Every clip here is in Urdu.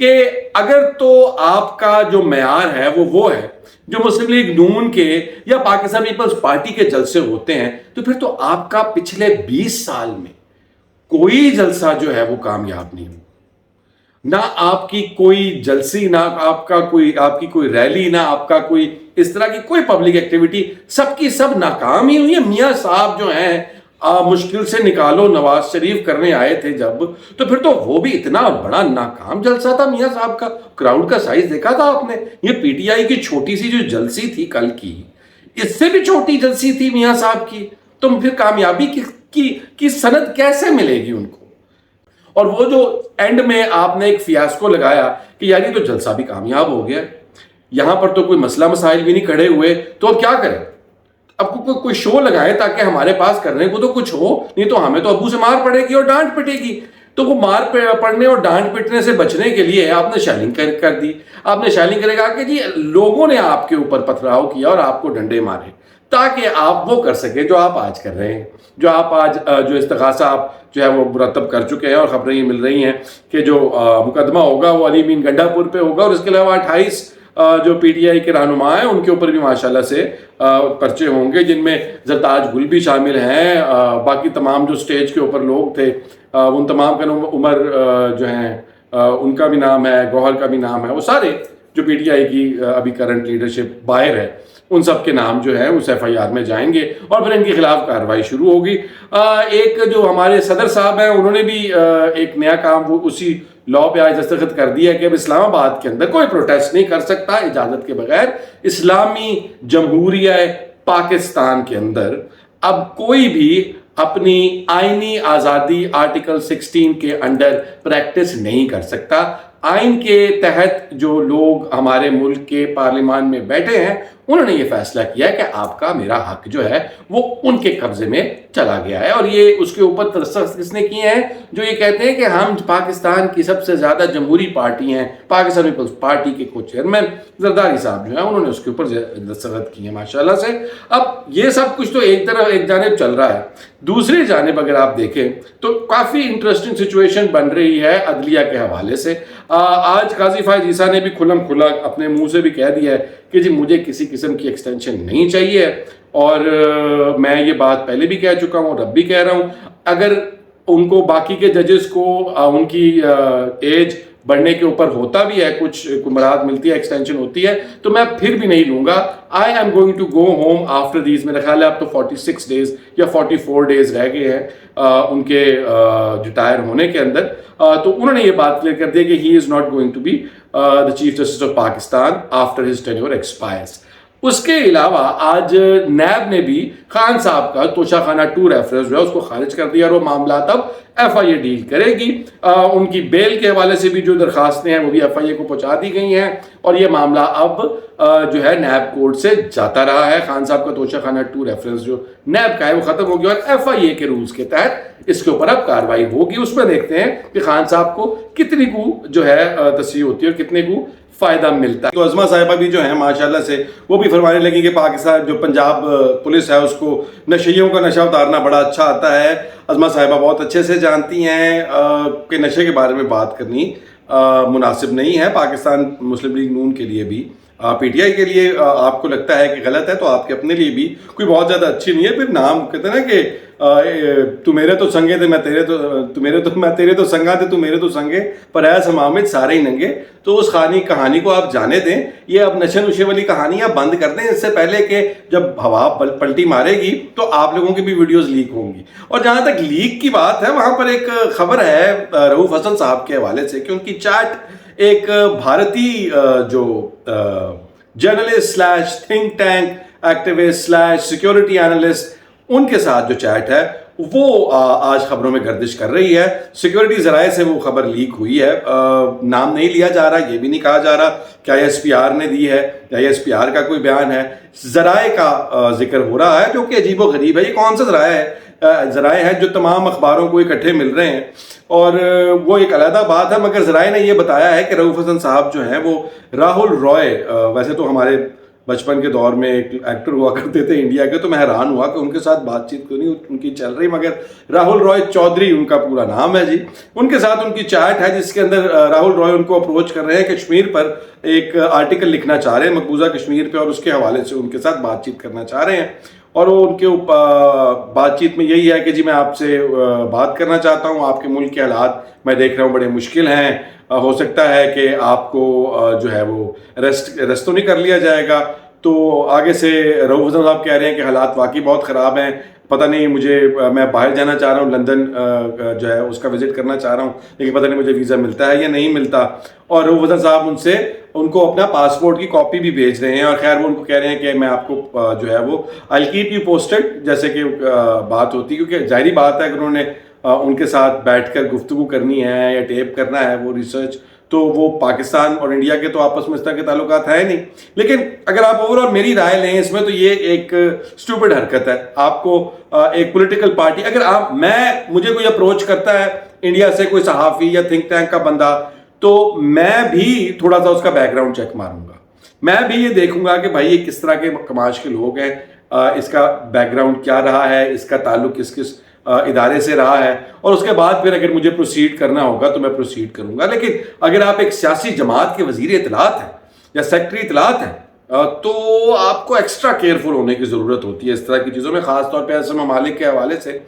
کہ اگر تو آپ کا جو معیار ہے وہ ہے جو مسلم لیگ نون کے یا پاکستان پیپلز پارٹی کے جلسے ہوتے ہیں، تو پھر تو آپ کا پچھلے 20 سال میں کوئی جلسہ جو ہے وہ کامیاب نہیں ہو، نہ آپ کی کوئی جلسی، نہ آپ کی کوئی ریلی، نہ آپ کا کوئی اس طرح کی کوئی پبلک ایکٹیویٹی، سب کی سب ناکام ہی ہوئی ہے۔ میاں صاحب جو ہیں مشکل سے نکالو نواز شریف کرنے آئے تھے جب، تو پھر تو وہ بھی اتنا بڑا ناکام جلسہ تھا میاں صاحب کا۔ کراؤڈ کا سائز دیکھا تھا آپ نے؟ یہ پی ٹی آئی کی چھوٹی سی جو جلسی تھی کل کی، اس سے بھی چھوٹی جلسی تھی میاں صاحب کی، تو پھر کامیابی کی سند کیسے ملے گی ان کو؟ اور وہ جو اینڈ میں آپ نے ایک فیاسکو لگایا کہ یار یہ تو جلسہ بھی کامیاب ہو گیا، یہاں پر تو کوئی مسئلہ مسائل بھی نہیں کھڑے ہوئے، تو اب کیا کریں؟ اب کوئی شو لگائے تاکہ ہمارے پاس کرنے کو تو کچھ ہو، نہیں تو ہمیں تو ابو سے مار پڑے گی اور ڈانٹ پٹے گی۔ تو وہ مار پڑنے اور ڈانٹ پٹنے سے بچنے کے لیے آپ نے شیلنگ کر دی۔ آپ نے شیلنگ کرے گا کہ جی لوگوں نے آپ کے اوپر پتھراؤ کیا اور آپ کو ڈنڈے مارے، تاکہ آپ وہ کر سکیں جو آپ آج کر رہے ہیں، جو آپ آج جو استغاثہ آپ جو ہے وہ مرتب کر چکے ہیں، اور خبریں یہ مل رہی ہیں کہ جو مقدمہ ہوگا وہ علی مین گنڈا پور پہ ہوگا، اور اس کے علاوہ 28 جو پی ٹی آئی کے رہنما ہیں ان کے اوپر بھی ماشاءاللہ سے پرچے ہوں گے، جن میں زرتاج گل بھی شامل ہیں، باقی تمام جو سٹیج کے اوپر لوگ تھے ان تمام کا نام، عمر جو ہیں ان کا بھی نام ہے، گوہر کا بھی نام ہے، وہ سارے جو پی ٹی آئی کی ابھی کرنٹ لیڈرشپ باہر ہے ان سب کے نام جو ہیں اس ایف آئی آر میں جائیں گے، اور پھر ان کے خلاف کارروائی شروع ہوگی۔ ایک جو ہمارے صدر صاحب ہیں انہوں نے بھی ایک نیا کام وہ اسی لا پہ آج دستخط کر دیا کہ اب اسلام آباد کے اندر کوئی پروٹیسٹ نہیں کر سکتا اجازت کے بغیر۔ اسلامی جمہوریہ پاکستان کے اندر اب کوئی بھی اپنی آئینی آزادی آرٹیکل 16 کے انڈر پریکٹس نہیں کر سکتا۔ آئین کے تحت جو لوگ ہمارے ملک کے پارلیمان میں بیٹھے ہیں انہوں نے یہ فیصلہ کیا ہے کہ آپ کا میرا حق جو ہے وہ ان کے قبضے میں چلا گیا ہے، اور یہ اس کے اوپر دستخط کس نے کیے ہیں؟ جو یہ کہتے ہیں کہ ہم پاکستان کی سب سے زیادہ جمہوری پارٹی ہیں، پاکستان پیپلز پارٹی کے کو چیئرمین زرداری صاحب جو ہیں انہوں نے اس کے اوپر دستخط کیے ہیں ماشاءاللہ سے۔ اب یہ سب کچھ تو ایک جانب چل رہا ہے، دوسری جانب اگر آپ دیکھیں تو کافی انٹرسٹنگ سچویشن بن رہی ہے عدلیہ کے حوالے سے۔ آج قاضی فائز عیسیٰ نے بھی کھلم کھلا اپنے منہ سے بھی کہہ دیا ہے کہ جی مجھے کسی قسم کی ایکسٹینشن نہیں چاہیے، اور میں یہ بات پہلے بھی کہہ چکا ہوں اور اب بھی کہہ رہا ہوں، اگر ان کو باقی کے ججز کو ان کی ایج بڑھنے کے اوپر ہوتا بھی ہے کچھ مراحت ملتی ہے، ایکسٹینشن ہوتی ہے، تو میں پھر بھی نہیں لوں گا۔ I am going to go home after these, میرا خیال ہے اب تو 46 ڈیز یا 44 ڈیز رہ گئے ہیں ان کے ریٹائر ہونے کے اندر، تو انہوں نے یہ بات کلیئر کر دی کہ he is not going to be the Chief Justice of Pakistan after his tenure expires۔ اس کے علاوہ آج نیب نے بھی خان صاحب کا توشہ خانہ 2 ریفرنس جو ہے اس کو خارج کر دیا، اور وہ معاملات اب ایف آئی اے ڈیل کرے گی۔ ان کی بیل کے حوالے سے بھی جو درخواستیں ہیں وہ بھی ایف آئی اے کو پہنچا دی گئی ہیں، اور یہ معاملہ اب جو ہے نیب کورٹ سے جاتا رہا ہے۔ خان صاحب کا توشہ خانہ 2 ریفرنس جو نیب کا ہے وہ ختم ہو گیا، اور ایف آئی اے کے رولز کے تحت اس کے اوپر اب کارروائی ہوگی۔ اس میں دیکھتے ہیں کہ خان صاحب کو کتنی کو جو ہے تصحیح ہوتی ہے اور کتنے کو فائدہ ملتا ہے۔ تو عظمہ صاحبہ بھی جو ہیں ماشاءاللہ سے وہ بھی فرمانے لگی کہ پاکستان جو پنجاب پولیس ہے اس کو نشیوں کا نشہ اتارنا بڑا اچھا آتا ہے۔ عظمہ صاحبہ بہت اچھے سے جانتی ہیں کہ نشے کے بارے میں بات کرنی مناسب نہیں ہے۔ پاکستان مسلم لیگ نون کے لیے بھی، پی ٹی آئی کے لیے آپ کو لگتا ہے کہ غلط ہے تو آپ کے اپنے لیے بھی کوئی بہت زیادہ اچھی نہیں ہے۔ پھر نام کہتے ہیں نا کہ تو میرے تو سنگے تھے میں تیرے تو سنگا تھے تو میرے تو سنگے، پر ایس ہم آمد سارے ہی ننگے۔ تو اس کہانی کو آپ جانے دیں، یہ اب نشے نشے والی کہانی آپ بند کر دیں، اس سے پہلے کہ جب ہوا پلٹی مارے گی تو آپ لوگوں کی بھی ویڈیوز لیک ہوں گی۔ اور جہاں تک لیک کی بات ہے وہاں پر ایک خبر ہے رؤوف حسن صاحب کے حوالے سے کہ ان کی چیٹ ایک بھارتی جو journalist slash think tank activist slash security analyst ان کے ساتھ جو چیٹ ہے وہ آج خبروں میں گردش کر رہی ہے۔ سیکیورٹی ذرائع سے وہ خبر لیک ہوئی ہے، نام نہیں لیا جا رہا، یہ بھی نہیں کہا جا رہا کیا ایس پی آر نے دی ہے یا ایس پی آر کا کوئی بیان ہے، ذرائع کا ذکر ہو رہا ہے جو کہ عجیب و غریب ہے۔ یہ کون سا ذرائع ہے جو تمام اخباروں کو اکٹھے مل رہے ہیں، اور وہ ایک علیحدہ بات ہے، مگر ذرائع نے یہ بتایا ہے کہ رؤوف حسن صاحب جو ہیں وہ راہل رائے، ویسے تو ہمارے بچپن کے دور میں ایک ایکٹر ہوا کرتے تھے انڈیا کے, تو میں حیران ہوا کہ ان کے ساتھ بات چیت کیوں نہیں ان کی چل رہی, مگر راہل رائے چودھری ان کا پورا نام ہے جی. ان کے ساتھ ان کی چیٹ ہے جس کے اندر راہل رائے ان کو اپروچ کر رہے ہیں کشمیر پر ایک آرٹیکل لکھنا چاہ رہے ہیں, مقبوضہ کشمیر پہ, اور اس کے حوالے سے ان کے ساتھ بات چیت کرنا چاہ رہے ہیں. اور وہ ان کے بات چیت میں یہی ہے کہ جی میں آپ سے بات کرنا چاہتا ہوں, آپ کے ملک کے حالات میں دیکھ رہا ہوں بڑے مشکل ہیں, ہو سکتا ہے کہ آپ کو جو ہے وہ ریسٹ تو نہیں کر لیا جائے گا. تو آگے سے رؤوف حسن صاحب کہہ رہے ہیں کہ حالات واقعی بہت خراب ہیں, پتہ نہیں میں باہر جانا چاہ رہا ہوں, لندن جو ہے اس کا وزٹ کرنا چاہ رہا ہوں, لیکن پتہ نہیں مجھے ویزا ملتا ہے یا نہیں ملتا. اور رؤوف حسن صاحب ان کو اپنا پاسپورٹ کی کاپی بھی بھیج رہے ہیں, اور خیر وہ ان کو کہہ رہے ہیں کہ میں آپ کو جو ہے وہ I'll keep you posted جیسے کہ بات ہوتی, کیونکہ ظاہری بات ہے کہ انہوں نے ان کے ساتھ بیٹھ کر گفتگو کرنی ہے یا ٹیپ کرنا ہے وہ ریسرچ, تو وہ پاکستان اور انڈیا کے تو آپس میں اس طرح کے تعلقات ہیں نہیں. لیکن اگر آپ اوور آل میری رائے لیں اس میں, تو یہ ایک اسٹوپڈ حرکت ہے. آپ کو ایک پولیٹیکل پارٹی, اگر مجھے کوئی اپروچ کرتا ہے انڈیا سے کوئی صحافی یا تھنک ٹینک کا بندہ, تو میں بھی تھوڑا سا اس کا بیک گراؤنڈ چیک ماروں گا. میں بھی یہ دیکھوں گا کہ بھائی یہ کس طرح کے کماش کے لوگ ہیں, اس کا بیک گراؤنڈ کیا رہا ہے, اس کا تعلق کس ادارے سے رہا ہے, اور اس کے بعد پھر اگر مجھے پروسیڈ کرنا ہوگا تو میں پروسیڈ کروں گا. لیکن اگر آپ ایک سیاسی جماعت کے وزیر اطلاعات ہیں یا سیکٹری اطلاعات ہیں, تو آپ کو ایکسٹرا کیئرفل ہونے کی ضرورت ہوتی ہے اس طرح کی چیزوں میں, خاص طور پہ ایسے ممالک کے حوالے سے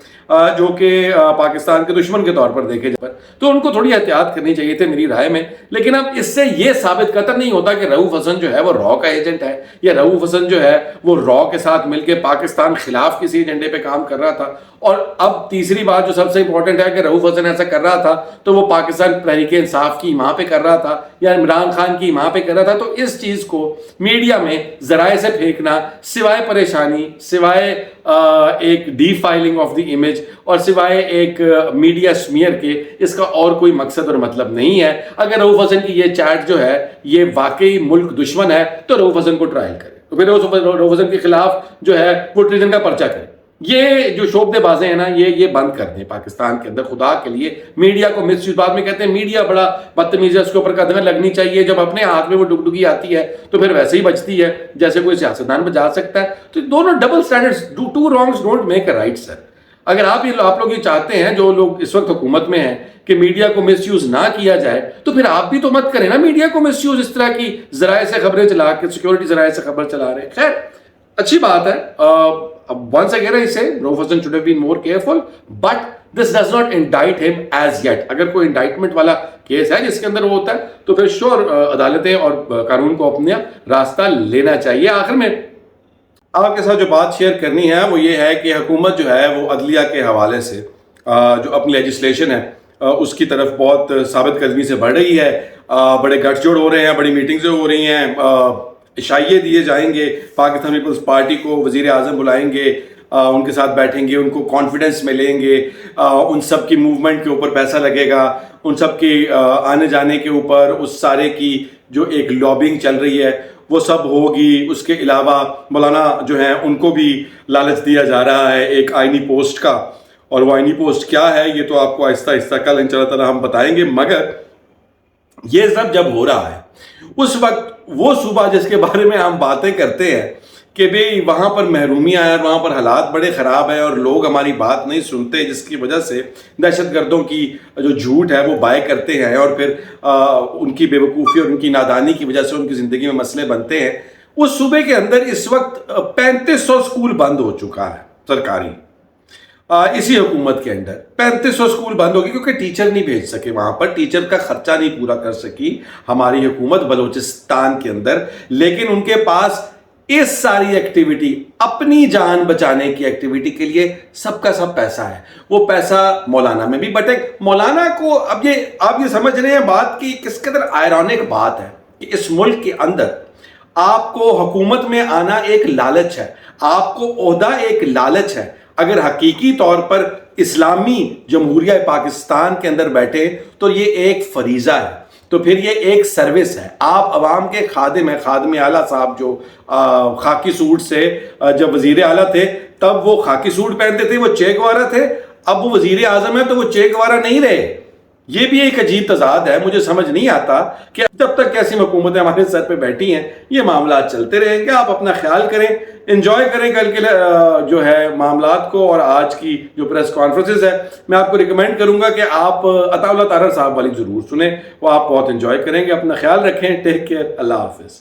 جو کہ پاکستان کے دشمن کے طور پر دیکھے جائے, تو ان کو تھوڑی احتیاط کرنی چاہیے تھی میری رائے میں. لیکن اب اس سے یہ ثابت قطع نہیں ہوتا کہ رؤوف حسن جو ہے وہ را کا ایجنٹ ہے, یا رؤوف حسن جو ہے وہ را کے ساتھ مل کے پاکستان خلاف کسی ایجنڈے پہ کام کر رہا تھا. اور اب تیسری بات جو سب سے امپورٹنٹ ہے کہ رؤوف حسن ایسا کر رہا تھا تو وہ پاکستان تحریک انصاف کی ماں پہ کر رہا تھا یا عمران خان کی ماں پہ کر رہا تھا. تو اس چیز کو میڈیا میں ذرائع سے پھینکنا سوائے پریشانی, سوائے ایک D filing of the image, اور سوائے ایک میڈیا سمیئر کے, اس کا اور کوئی مقصد اور مطلب نہیں ہے. اگر رؤوف حسن کی یہ چیٹ جو ہے یہ واقعی ملک دشمن ہے تو رؤوف حسن کو ٹرائل کرے, تو پھر رؤوف حسن کے خلاف جو ہے وہ ٹریزن کا پرچہ کرے. یہ جو شعبے بازیں ہیں نا, یہ بند کر دیں پاکستان کے اندر خدا کے لیے. میڈیا کو مس یوز, بعد میں کہتے ہیں میڈیا بڑا بدتمیز ہے, اس کے اوپر قدمیں لگنی چاہیے. جب اپنے ہاتھ میں وہ ڈگڈگی آتی ہے تو پھر ویسے ہی بچتی ہے جیسے کوئی سیاستدان بجا سکتا ہے. تو دونوں double standards, two wrongs don't make a right sir. اگر آپ لوگ یہ چاہتے ہیں, جو لوگ اس وقت حکومت میں ہیں, کہ میڈیا کو مس یوز نہ کیا جائے, تو پھر آپ بھی تو مت کریں نا میڈیا کو مس یوز, اس طرح کی ذرائع سے خبریں چلا کے, سیکورٹی ذرائع سے خبر چلا رہے ہیں. خیر اچھی بات ہے. Once again I say Rauff Hassan should have been more careful, but this does not indict him as yet. اگر کوئی انڈائٹمنٹ والا کیس ہے جس کے اندر وہ ہوتا ہے تو پھر شور عدالتیں اور قانون کو اپنا راستہ لینا چاہیے. آخر میں آپ کے ساتھ جو بات شیئر کرنی ہے وہ یہ ہے کہ حکومت جو ہے وہ عدلیہ کے حوالے سے جو اپنی لیجسلیشن ہے اس کی طرف بہت ثابت قدمی سے بڑھ رہی ہے. بڑے گٹھ جوڑ ہو رہے ہیں, بڑی میٹنگز ہو رہی ہیں, عشائیے دیے جائیں گے, پاکستان پیپلز پارٹی کو وزیر اعظم بلائیں گے, ان کے ساتھ بیٹھیں گے, ان کو کانفیڈنس میں لیں گے, ان سب کی موومنٹ کے اوپر پیسہ لگے گا, ان سب کے آنے جانے کے اوپر اس سارے کی جو ایک لابنگ چل رہی ہے وہ سب ہوگی. اس کے علاوہ مولانا جو ہیں ان کو بھی لالچ دیا جا رہا ہے ایک آئینی پوسٹ کا, اور وہ آئینی پوسٹ کیا ہے یہ تو آپ کو آہستہ آہستہ کل انشاءاللہ تعالی ہم بتائیں گے. مگر یہ سب جب ہو رہا ہے اس وقت وہ صوبہ جس کے بارے میں ہم باتیں کرتے ہیں کہ بھئی وہاں پر محرومیاں ہیں اور وہاں پر حالات بڑے خراب ہیں اور لوگ ہماری بات نہیں سنتے, جس کی وجہ سے دہشت گردوں کی جو جھوٹ ہے وہ بائے کرتے ہیں, اور پھر ان کی بے وقوفی اور ان کی نادانی کی وجہ سے ان کی زندگی میں مسئلے بنتے ہیں. اس صوبے کے اندر اس وقت 3500 اسکول بند ہو چکا ہے سرکاری, اسی حکومت کے اندر 3500 اسکول بند ہوگی کیونکہ ٹیچر نہیں بھیج سکے وہاں پر, ٹیچر کا خرچہ نہیں پورا کر سکی ہماری حکومت بلوچستان کے اندر. لیکن ان کے پاس اس ساری ایکٹیویٹی, اپنی جان بچانے کی ایکٹیویٹی کے لیے سب کا سب پیسہ ہے. وہ پیسہ مولانا میں بھی بٹے. مولانا کو اب یہ آپ یہ سمجھ رہے ہیں بات کی کس قدر آئرونک بات ہے کہ اس ملک کے اندر آپ کو حکومت میں آنا ایک لالچ ہے, آپ کو عہدہ ایک لالچ ہے. اگر حقیقی طور پر اسلامی جمہوریہ پاکستان کے اندر بیٹھے تو یہ ایک فریضہ ہے, تو پھر یہ ایک سروس ہے. آپ عوام کے خادم ہیں. خادم اعلیٰ صاحب جو خاکی سوٹ سے جب وزیر اعلیٰ تھے تب وہ خاکی سوٹ پہنتے تھے, وہ چیک وارہ تھے. اب وہ وزیر اعظم ہیں تو وہ چیک وارہ نہیں رہے, یہ بھی ایک عجیب تضاد ہے، مجھے سمجھ نہیں آتا کہ جب تک کیسی حکومتیں ہمارے سر پہ بیٹھی ہیں یہ معاملات چلتے رہیں گے۔ آپ اپنا خیال کریں، انجوائے کریں کل کے جو ہے معاملات کو، اور آج کی جو پریس کانفرنسز ہے میں آپ کو ریکمینڈ کروں گا کہ آپ عطا اللہ طاہر صاحب والی ضرور سنیں، وہ آپ بہت انجوائے کریں گے۔ اپنا خیال رکھیں، ٹیک کیئر، اللہ حافظ۔